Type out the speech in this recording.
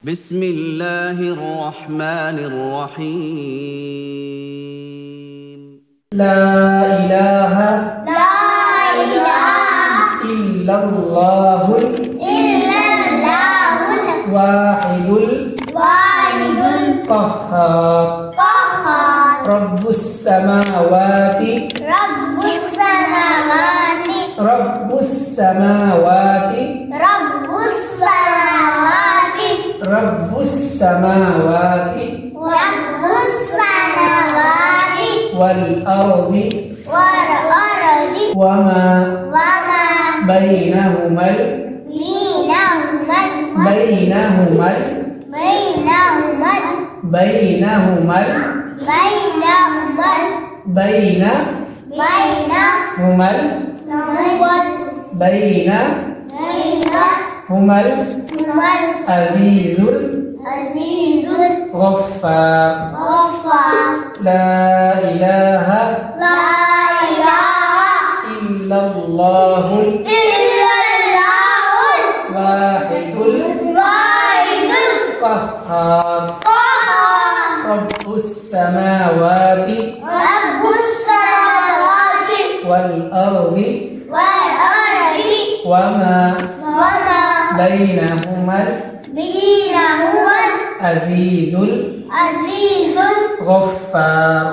بسم الله الرحمن الرحيم لا إله إلا الله الواحد القهار رب السماوات والأرض وما بينهما العزيز الغفار لا إله إلا الله الواحد القهار رب السماوات والأرض وما بينهما العزيز الغفار